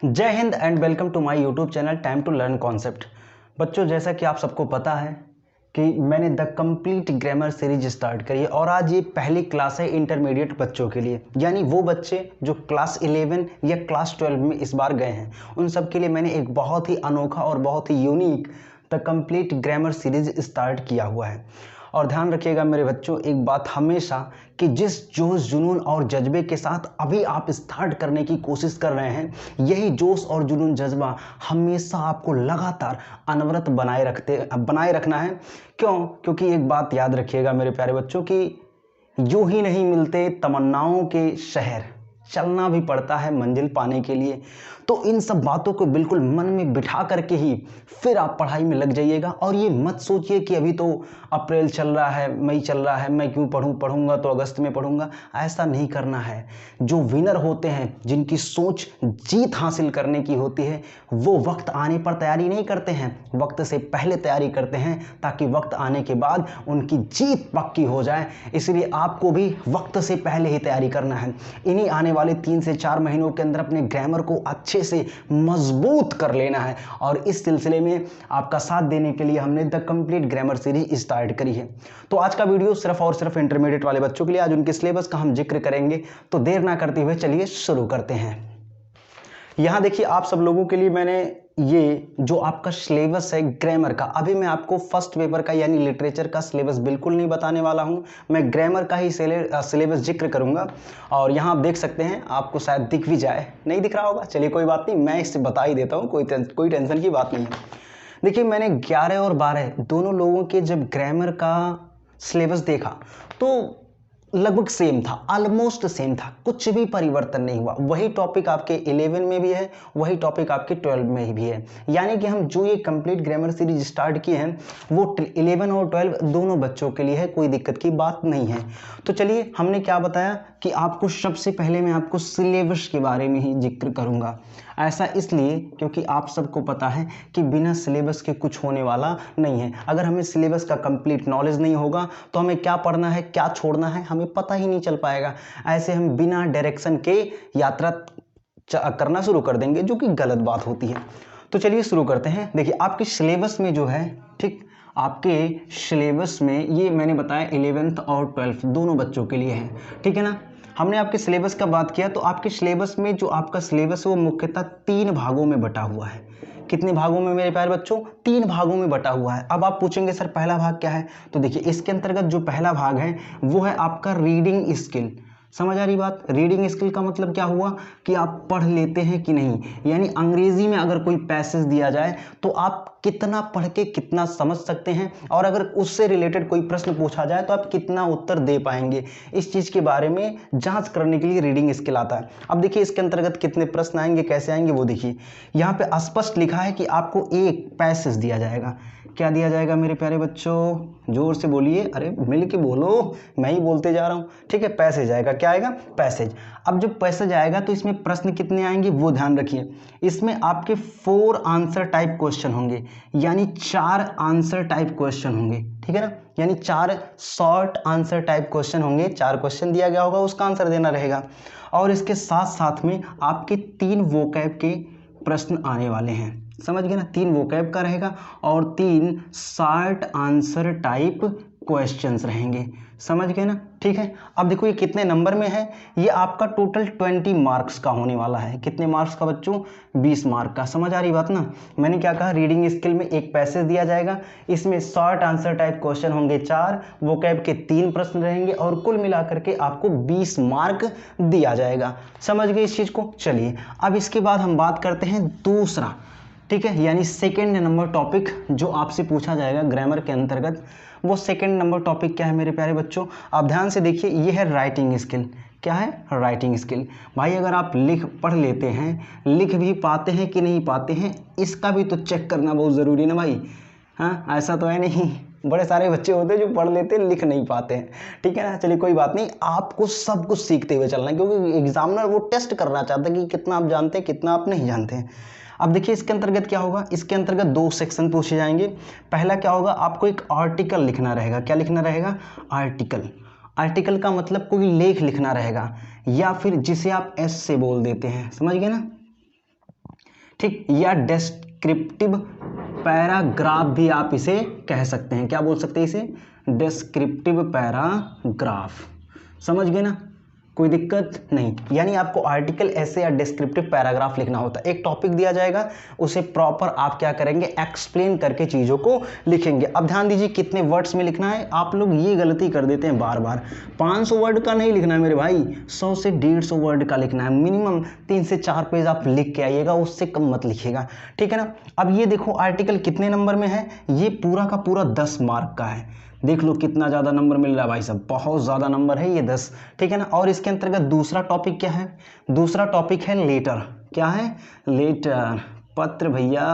जय हिंद and welcome to my YouTube channel time to learn concept. बच्चों, जैसा कि आप सबको पता है कि मैंने the complete grammar series start करी है और आज ये पहली क्लास है इंटरमीडिएट बच्चों के लिए, यानी वो बच्चे जो क्लास 11 या क्लास 12 में इस बार गए हैं। उन सब के लिए मैंने एक बहुत ही अनोखा और बहुत ही unique the complete grammar series start किया हुआ है। और ध्यान रखिएगा मेरे बच्चों, एक बात हमेशा कि जिस जोश जुनून और जज्बे के साथ अभी आप स्टार्ट करने की कोशिश कर रहे हैं, यही जोश और जुनून जज्बा हमेशा आपको लगातार अनवरत बनाए रखना है। क्योंकि एक बात याद रखिएगा मेरे प्यारे बच्चों कि यूं ही नहीं मिलते तमन्नाओं के शहर, चलना भी पड़ता है मंजिल पाने के लिए। तो इन सब बातों को बिल्कुल मन में बिठा करके ही फिर आप पढ़ाई में लग जाइएगा। और ये मत सोचिए कि अभी तो अप्रैल चल रहा है, मई चल रहा है, मैं क्यों पढ़ूंगा तो अगस्त में पढ़ूंगा। ऐसा नहीं करना है। जो विनर होते हैं, जिनकी सोच जीत हासिल करने की होती है, वो वक्त आने पर तैयारी नहीं करते हैं, वक्त से पहले तैयारी करते हैं ताकि वक्त आने के बाद उनकी जीत पक्की हो जाए। इसलिए आपको भी वक्त से पहले ही तैयारी करना है। इन्हीं आने वाले 3 से 4 महीनों के अंदर अपने ग्रामर को अच्छे से मजबूत कर लेना है। और इस सिलसिले में आपका साथ देने के लिए हमने the complete grammar series start करी है। तो आज का वीडियो सिर्फ और सिर्फ इंटरमीडिएट वाले बच्चों के लिए, आज उनके सिलेबस का हम जिक्र करेंगे। तो देर ना करते हुए चलिए शुरू करते हैं। यहां देखिए, आप सब लोगों के लिए मैंने ये जो आपका सिलेबस है ग्रामर का, अभी मैं आपको फर्स्ट पेपर का यानी लिटरेचर का सिलेबस बिल्कुल नहीं बताने वाला हूं। मैं ग्रामर का ही सिलेबस जिक्र करूंगा। और यहां आप देख सकते हैं, आपको शायद दिख भी जाए, नहीं दिख रहा होगा, चलिए कोई बात नहीं, मैं इससे बता ही देता हूं, कोई टेंशन की बात नहीं है। देखिए, मैंने 11 और 12 दोनों लोगों के जब ग्रामर का सिलेबस देखा तो लगभग सेम था, ऑलमोस्ट सेम था, कुछ भी परिवर्तन नहीं हुआ। वही टॉपिक आपके 11 में भी है, वही टॉपिक आपके 12 में भी है। यानी कि हम जो ये कंप्लीट ग्रामर सीरीज स्टार्ट किए हैं वो 11 और 12 दोनों बच्चों के लिए है, कोई दिक्कत की बात नहीं है। तो चलिए, हमने क्या बताया कि आपको सबसे पहले मैं आपको सिलेबस के बारे में ही जिक्र करूंगा। ऐसा इसलिए क्योंकि आप सबको पता है कि बिना सिलेबस के कुछ होने वाला नहीं है। अगर हमें सिलेबस का कंप्लीट नॉलेज नहीं होगा तो हमें क्या पढ़ना है, क्या छोड़ना है, हमें पता ही नहीं चल पाएगा। ऐसे हम बिना डायरेक्शन के यात्रा करना शुरू कर देंगे, जो कि गलत बात होती है। तो चलिए शुरू करते हैं। देखिए, आपके सिलेबस में जो है, ठीक, आपके सिलेबस में ये मैंने बताया 11th और 12th दोनों बच्चों के लिए है, ठीक है ना। हमने आपके सिलेबस का बात किया तो आपके सिलेबस में जो आपका सिलेबस है वो मुख्यतः 3 भागों में बटा हुआ है। कितने भागों में मेरे प्यारे बच्चों? 3 भागों में बटा हुआ है। अब आप पूछेंगे सर पहला भाग क्या है? तो देखिए, इसके अंतर्गत जो पहला भाग है वो है आपका रीडिंग स्किल। समझ आ रही बात? रीडिंग स्किल का मतलब क्या हुआ कि आप पढ़ लेते हैं कि नहीं, यानी अंग्रेजी में अगर कोई पैसेज दिया जाए तो आप कितना पढ़ के कितना समझ सकते हैं, और अगर उससे रिलेटेड कोई प्रश्न पूछा जाए तो आप कितना उत्तर दे पाएंगे। इस चीज़ के बारे में जांच करने के लिए रीडिंग स्किल आता है। अब देखिए, इसके अंतर्गत कितने प्रश्न आएंगे, कैसे आएंगे, वो देखिए। यहाँ पे स्पष्ट लिखा है कि आपको एक पैसेज दिया जाएगा। क्या दिया जाएगा मेरे प्यारे बच्चों? जोर से बोलिए, अरे मिल के बोलो, मैं ही बोलते जा रहा हूँ, ठीक है। पैसेज आएगा। क्या आएगा? पैसेज। अब जब पैसेज आएगा तो इसमें प्रश्न कितने आएंगे वो ध्यान रखिए। इसमें आपके 4 आंसर टाइप क्वेश्चन होंगे, यानी 4 आंसर टाइप क्वेश्चन होंगे, ठीक है ना। यानी 4 शॉर्ट आंसर टाइप क्वेश्चन होंगे। 4 क्वेश्चन दिया गया होगा, उसका आंसर देना रहेगा। और इसके साथ साथ में आपके 3 वोकैब के प्रश्न आने वाले हैं। समझ गए ना? 3 वोकैब का रहेगा और 3 शॉर्ट आंसर टाइप क्वेश्चंस रहेंगे। समझ गए ना? ठीक है। अब देखो, ये कितने नंबर में है? ये आपका टोटल 20 मार्क्स का होने वाला है। कितने मार्क्स का बच्चों? 20 मार्क का। समझ आ रही बात ना? मैंने क्या कहा, रीडिंग स्किल में एक पैसेज दिया जाएगा, इसमें शॉर्ट आंसर टाइप क्वेश्चन होंगे 4, वोकैब के 3 प्रश्न रहेंगे, और कुल मिलाकर के आपको 20 मार्क दिया जाएगा। समझ गए इस चीज को? चलिए, अब इसके बाद हम बात करते हैं दूसरा, ठीक है, यानी सेकेंड नंबर टॉपिक जो आपसे पूछा जाएगा ग्रामर के अंतर्गत। वो सेकेंड नंबर टॉपिक क्या है मेरे प्यारे बच्चों? आप ध्यान से देखिए, ये है राइटिंग स्किल। क्या है? Writing skill. भाई, अगर आप पढ़ लेते हैं, लिख भी पाते हैं कि नहीं पाते हैं, इसका भी तो चेक करना बहुत ज़रूरी है ना भाई। हाँ, ऐसा तो है नहीं, बड़े सारे बच्चे होते हैं जो पढ़ लेते हैं, लिख नहीं पाते हैं, ठीक है ना। चलिए कोई बात नहीं, आपको सब कुछ सीखते हुए चलना है, क्योंकि एग्जामिनर वो टेस्ट करना चाहता है कि कितना आप जानते हैं, कितना आप नहीं जानते हैं। अब देखिए, इसके अंतर्गत क्या होगा? इसके अंतर्गत 2 सेक्शन पूछे जाएंगे। पहला क्या होगा? आपको एक आर्टिकल लिखना रहेगा। क्या लिखना रहेगा? आर्टिकल। आर्टिकल का मतलब कोई लेख लिखना रहेगा, या फिर जिसे आप एस से बोल देते हैं। समझ गए ना? ठीक, या डिस्क्रिप्टिव पैराग्राफ भी आप इसे कह सकते हैं। क्या बोल सकते हैं इसे? Descriptive paragraph. समझ गए ना, कोई दिक्कत नहीं। यानी आपको आर्टिकल, ऐसे या डिस्क्रिप्टिव पैराग्राफ लिखना होता है। एक टॉपिक दिया जाएगा, उसे प्रॉपर आप क्या करेंगे, एक्सप्लेन करके चीज़ों को लिखेंगे। अब ध्यान दीजिए कितने वर्ड्स में लिखना है। आप लोग ये गलती कर देते हैं बार बार, 500 वर्ड का नहीं लिखना है मेरे भाई, 100 से 150 वर्ड का लिखना है। मिनिमम 3 से 4 पेज आप लिख के आइएगा, उससे कम मत लिखिएगा, ठीक है ना। अब ये देखो आर्टिकल कितने नंबर में है, ये पूरा का पूरा 10 मार्क का है। देख लो कितना ज़्यादा नंबर मिल रहा है भाई साहब, बहुत ज़्यादा नंबर है ये 10, ठीक है ना। और इसके अंतर्गत दूसरा टॉपिक क्या है? दूसरा टॉपिक है लेटर। क्या है? लेटर, पत्र भैया।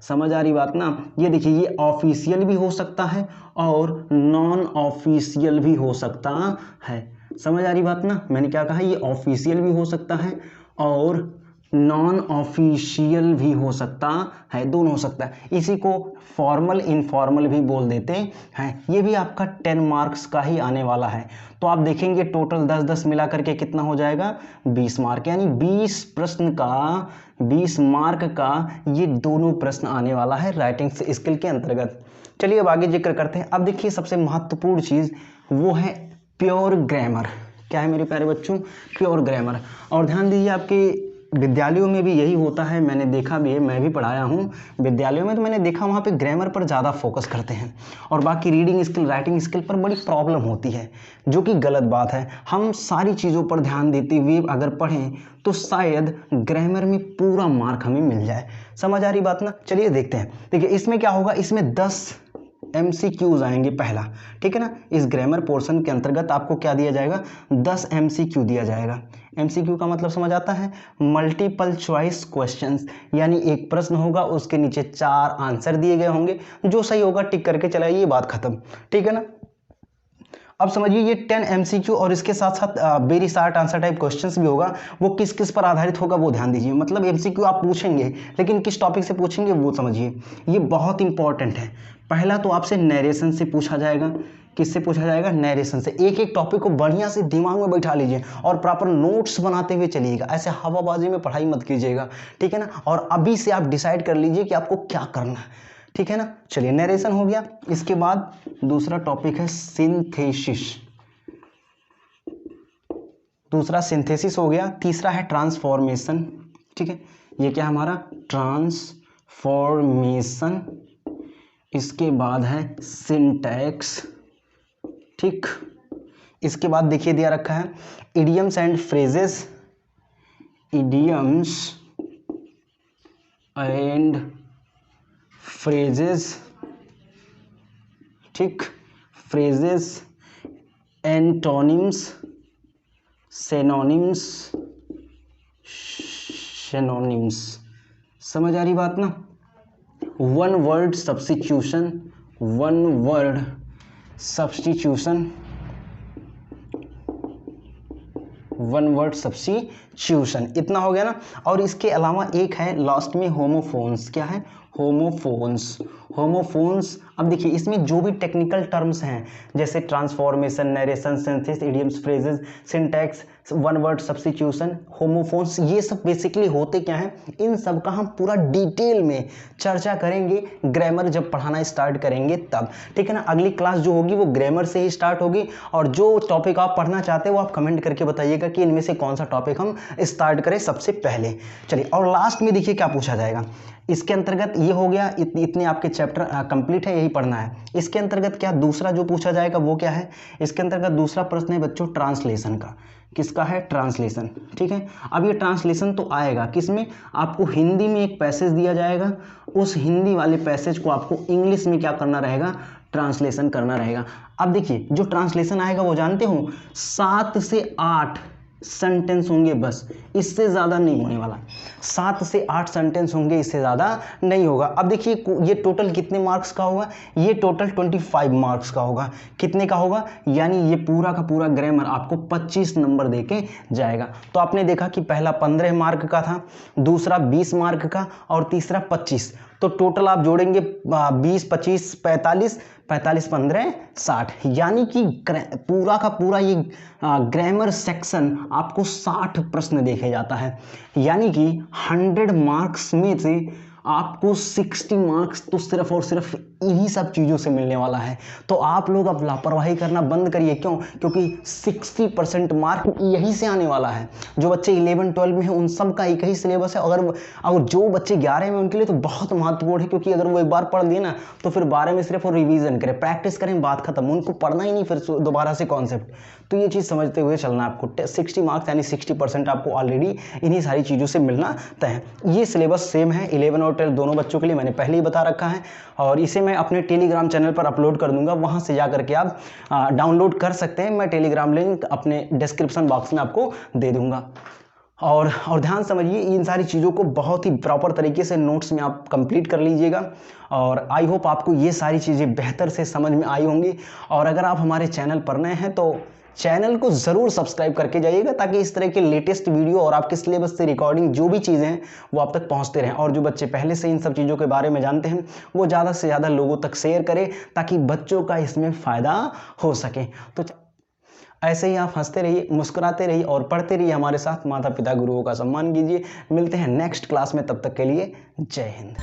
समझ आ रही बात ना। ये देखिए, ये ऑफिशियल भी हो सकता है और नॉन ऑफिशियल भी हो सकता है। समझ आ रही बात ना, मैंने क्या कहा, ये ऑफिशियल भी हो सकता है और नॉन ऑफिशियल भी हो सकता है, दोनों हो सकता है। इसी को फॉर्मल इनफॉर्मल भी बोल देते हैं। ये भी आपका 10 मार्क्स का ही आने वाला है। तो आप देखेंगे टोटल 10-10 मिला करके कितना हो जाएगा, 20 मार्क। यानी 20 प्रश्न का, 20 मार्क का ये दोनों प्रश्न आने वाला है राइटिंग स्किल के अंतर्गत। चलिए अब आगे जिक्र करते हैं। अब देखिए सबसे महत्वपूर्ण चीज़ वो है प्योर ग्रामर। क्या है मेरे प्यारे बच्चों? Pure grammar. और ध्यान दीजिए आपके विद्यालयों में भी यही होता है, मैंने देखा भी है, मैं भी पढ़ाया हूँ विद्यालयों में, तो मैंने देखा वहाँ पे ग्रामर पर ज़्यादा फोकस करते हैं और बाकी रीडिंग स्किल, राइटिंग स्किल पर बड़ी प्रॉब्लम होती है, जो कि गलत बात है। हम सारी चीज़ों पर ध्यान देते हुए अगर पढ़ें तो शायद ग्रामर में पूरा मार्क हमें मिल जाए। समझ आ रही बात ना। चलिए देखते हैं। देखिए इसमें क्या होगा, इसमें 10 MCQs आएंगे पहला, ठीक है ना। इस ग्रामर पोर्शन के अंतर्गत आपको क्या दिया जाएगा, 10 MCQ दिया जाएगा। MCQ का मतलब समझ आता है, मल्टीपल चॉइस क्वेश्चंस। यानी एक प्रश्न होगा, उसके नीचे 4 आंसर दिए गए होंगे, जो सही होगा टिक करके चलाइए, बात खत्म, ठीक है ना। अब समझिए ये 10 MCQ और इसके साथ साथ very short answer type questions भी होगा। वो किस किस पर आधारित होगा वो ध्यान दीजिए। मतलब MCQ आप पूछेंगे, लेकिन किस टॉपिक से पूछेंगे वो समझिए, ये बहुत इंपॉर्टेंट है। पहला तो आपसे नरेशन से पूछा जाएगा। किससे पूछा जाएगा? नरेशन से। एक एक टॉपिक को बढ़िया से दिमाग में बैठा लीजिए और प्रॉपर नोट्स बनाते हुए चलिएगा। ऐसे हवाबाजी में पढ़ाई मत कीजिएगा, ठीक है ना। और अभी से आप डिसाइड कर लीजिए कि आपको क्या करना है, ठीक है ना। चलिए नरेशन हो गया। इसके बाद दूसरा टॉपिक है सिंथेसिस। दूसरा सिंथेसिस हो गया। तीसरा है ट्रांसफॉर्मेशन, ठीक है। ये क्या है हमारा? ट्रांसफॉर्मेशन। इसके बाद है सिंटैक्स, ठीक। इसके बाद देखिए दिया रखा है idioms and phrases. Idioms and phrases, ठीक। Phrases, antonyms, synonyms, synonyms. समझ आ रही बात ना। One word substitution, one word substitution, one word substitution, इतना हो गया ना। और इसके अलावा एक है लास्ट में होमोफोन्स। क्या है? होमोफोन्स। होमोफोन्स, अब देखिए इसमें जो भी टेक्निकल टर्म्स हैं जैसे transformation, narration, synthesis, idioms, phrases, syntax, one word substitution, homophones, ये सब बेसिकली होते क्या हैं, इन सब का हम पूरा डिटेल में चर्चा करेंगे ग्रामर जब पढ़ाना स्टार्ट करेंगे तब, ठीक है ना। अगली क्लास जो होगी वो ग्रामर से ही स्टार्ट होगी। और जो टॉपिक आप पढ़ना चाहते हैं वो आप कमेंट करके बताइएगा कि इनमें से कौन सा टॉपिक हम स्टार्ट करें सबसे पहले। चलिए और लास्ट में देखिए क्या पूछा जाएगा। इसके अंतर्गत ये हो गया, इतने आपके चैप्टर कंप्लीट है, यही पढ़ना है। इसके अंतर्गत क्या दूसरा जो पूछा जाएगा वो क्या है? इसके अंतर्गत दूसरा प्रश्न है बच्चों ट्रांसलेशन का। किसका है? ट्रांसलेशन, ठीक है। अब ये ट्रांसलेशन तो आएगा किसमें? आपको हिंदी में एक पैसेज दिया जाएगा, उस हिंदी वाले पैसेज को आपको इंग्लिश में क्या करना रहेगा? ट्रांसलेशन करना रहेगा। अब देखिए जो ट्रांसलेशन आएगा वो जानते हो 7 से 8 सेंटेंस होंगे बस, इससे ज़्यादा नहीं होने वाला। 7 से 8 सेंटेंस होंगे, इससे ज़्यादा नहीं होगा। अब देखिए ये टोटल कितने मार्क्स का होगा? ये टोटल 25 मार्क्स का होगा। कितने का होगा? यानी ये पूरा का पूरा ग्रामर आपको 25 नंबर देके जाएगा। तो आपने देखा कि पहला 15 मार्क का था, दूसरा 20 मार्क का और तीसरा 25। तो टोटल आप जोड़ेंगे 20, 25, 45, 45, 15, 60, यानी कि पूरा का पूरा ये ग्रामर सेक्शन आपको 60 प्रश्न देखे जाता है, यानी कि 100 मार्क्स में से आपको 60 मार्क्स तो सिर्फ और सिर्फ इन्हीं सब चीज़ों से मिलने वाला है। तो आप लोग अब लापरवाही करना बंद करिए। क्यों? क्योंकि 60% मार्क यहीं से आने वाला है। जो बच्चे 11, 12 में हैं उन सब का एक ही सिलेबस है। अगर जो बच्चे 11 में उनके लिए तो बहुत महत्वपूर्ण है, क्योंकि अगर वो एक बार पढ़ लिए ना तो फिर 12 में सिर्फ वो रिवीजन करें, प्रैक्टिस करें, बात खत्म, उनको पढ़ना ही नहीं फिर दोबारा से कॉन्सेप्ट। तो ये चीज़ समझते हुए चलना आपको। 60 मार्क्स यानी 60% आपको ऑलरेडी इन्हीं सारी चीज़ों से मिलना तय है। ये सिलेबस सेम है 11 और 12 दोनों बच्चों के लिए, मैंने पहले ही बता रखा है, और इसे मैं अपने टेलीग्राम चैनल पर अपलोड कर दूंगा, वहां से जा करके आप डाउनलोड कर सकते हैं। मैं टेलीग्राम लिंक अपने डिस्क्रिप्शन बॉक्स में आपको दे दूंगा। और ध्यान समझिए, इन सारी चीज़ों को बहुत ही प्रॉपर तरीके से नोट्स में आप कंप्लीट कर लीजिएगा, और आई होप आपको ये सारी चीज़ें बेहतर से समझ में आई होंगी। और अगर आप हमारे चैनल पर नए हैं तो चैनल को ज़रूर सब्सक्राइब करके जाइएगा, ताकि इस तरह के लेटेस्ट वीडियो और आपके सिलेबस से रिकॉर्डिंग जो भी चीज़ें हैं वो आप तक पहुंचते रहें। और जो बच्चे पहले से इन सब चीज़ों के बारे में जानते हैं वो ज़्यादा से ज़्यादा लोगों तक शेयर करें, ताकि बच्चों का इसमें फ़ायदा हो सके। तो ऐसे ही आप हंसते रहिए, मुस्कुराते रहिए और पढ़ते रहिए हमारे साथ। माता पिता गुरुओं का सम्मान कीजिए। मिलते हैं नेक्स्ट क्लास में, तब तक के लिए जय हिंद।